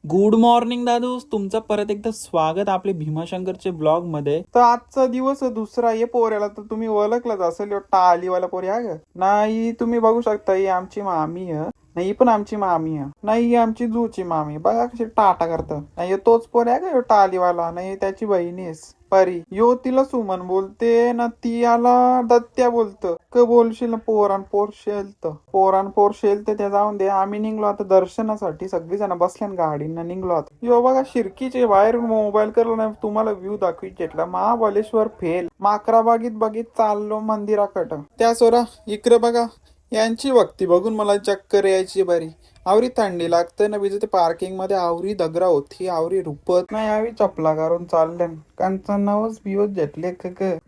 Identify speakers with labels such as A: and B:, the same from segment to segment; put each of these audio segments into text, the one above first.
A: Good morning दादू, तुमचं परत एकदा स्वागत आपले भीमाशंकरचे ब्लॉग मध्ये. तर आजचा दिवस दुसरा ये पोऱ्याला तर तुम्ही ओळखलंच असेल, टालीवाला पोरी आहे ग. नाही तुम्ही बघू शकता, ही आमची मामी आहे. नाही ही पण आमची मामी आहे. नाही ही आमची जूची मामी. बघा कशी टाटा करत. नाही तोच पोर आहे का टालीवाला. नाही त्याची बहिणीस परी. यो तिला सुमन बोलते ना, ती याला दत्त्या बोलत. क बोलशील ना पोरान पोर शेलत. पोरान पोर शेलत ते जाऊन दे. आम्ही निघलो आता दर्शनासाठी. सगळी जण बसल्या गाडीनं निघलो आता. यो बघा शिरकीचे बाहेर मोबाईल करलो नाही तुम्हाला व्ह्यू दाखवीत घेतला. महाबलेश्वर फेल. माकरा बागीत बघित चाललो मंदिराकडं. त्या सोरा इकडे बघा. यांची भक्ती बघून मला चक्कर यायची बरी. आवरी थंडी लागते ना बिजू. ते पार्किंग मध्ये आवरी दगरा होती. आवरी रुपत नाही. आवी चपला करून चालले. कांचा नवस बिवस घेतले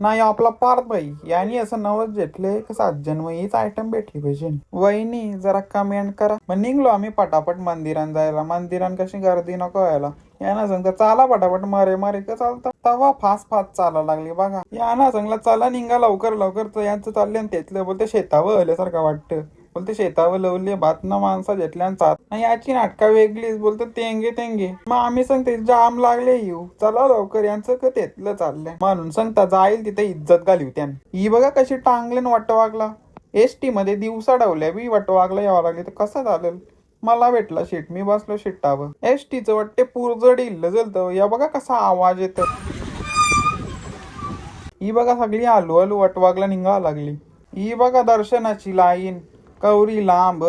A: नाही आपला पार्थ भाई यांनी असं नवस घेतले. सात जन्म हीच आयटम भेटली पाहिजे. वहिनी जरा कमेंट करा. मग निघलो आम्ही पटापट मंदिरात जायला. मंदिरात कशी गर्दी नको व्हायला. यांना सांगता चाला पटापट मारे मारे का चालतं. तवा फास्ट फास्ट चाला लागली बघा. यांना सांगला चला निघा लवकर लवकर. तर यांचं चालले तेथलं बोलते शेतावर आल्यासारखं वाटतं. बोलते शेतावर लवले भात ना माणसा घेतल्यान याची नाटका वेगळीच. बोलते तेंगे तेंगे. मग आम्ही सांगते जाम लागले येऊ चला लवकर. यांचं का तेथलं चाललंय म्हणून सांगता जाईल तिथे इज्जत घालीव त्यान. ही बघा कशी टांगलेन वाट वागला. एसटी मध्ये दिवसा डावल्या बी वाट वागला यावं लागले तर कसं चालेल. मला भेटला शीट. मी बसलो शिट्टावर. एसटीचं वाटते पुरजड इल्ल जलत. या बघा कसा आवाज येतो. ही बघा सगळी आलू आलू वटवागला निघावं लागली. ही बघा दर्शनाची लाईन कवरी लांब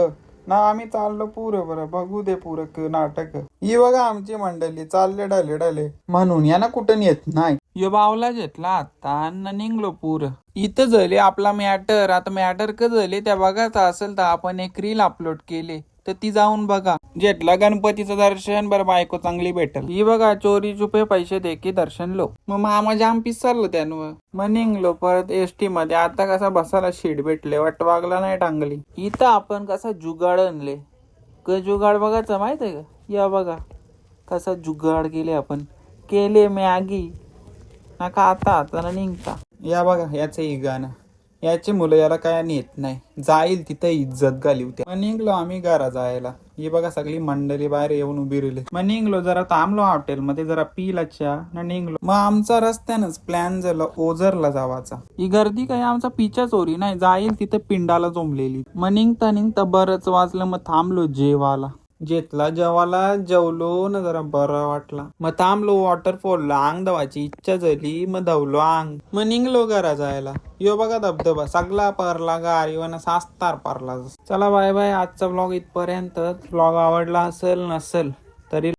A: ना. आम्ही चाललो पुरं बरं बघू दे पुरं नाटक. ही बघा आमची मंडळी चालले डाले डाले म्हणून या ना कुठं येत नाही. यो बावला घेतला आता निघलो पुरं. इथं झाले आपला मॅटर. आता मॅटर का झाले त्या बघायचं असेल तर आपण एक रील अपलोड केले तर ती जाऊन बघा. जेटला गणपतीचं दर्शन बरं बायको चांगली भेटल. ही बघा चोरी चुपे पैसे दे की दर्शन लो. मग मामा जाम पिसरलो त्यानं. मग निघलो परत एसटी मध्ये. आता कसा बसायला शीट भेटले. वागला नाही टांगली. इथं आपण कसा जुगाड आणले. जुगाड बघायचं माहित आहे का. या बघा कसा जुगाड केले आपण. केले मॅगी नका आता निघता. या बघा याचं ही गाणं. याची मुलं याला काय नेत नाही. जाईल तिथं इज्जत घालीव त्या. मग निघलो आम्ही घरा जायला. ही बघा सगळी मंडळी बाहेर येऊन उभी राहिली. मग निघलो जरा थांबलो हॉटेलमध्ये जरा पिला चहा न निघलो. मग आमचा रस्त्यानंच प्लॅन झाला ओझरला जावाचा. ही गर्दी काही आमचा पिच्या चोरी नाही. जाईल तिथे पिंडाला जमलेली. मग निघता बरंच वाजलं. मग थांबलो जेवाला. जेतला जेवाला जेवलो ना जरा बरं वाटला. मग थांबलो वॉटरफॉलला. अंग धवायची इच्छा झाली. मग धवलो अंग. मग निघलो घरा जायला. यो बघा धबधबा सगळा परला गाडीवर सास्तार परला. चला बाय बाय. आजचा ब्लॉग इथपर्यंत. ब्लॉग आवडला असेल नसेल तरी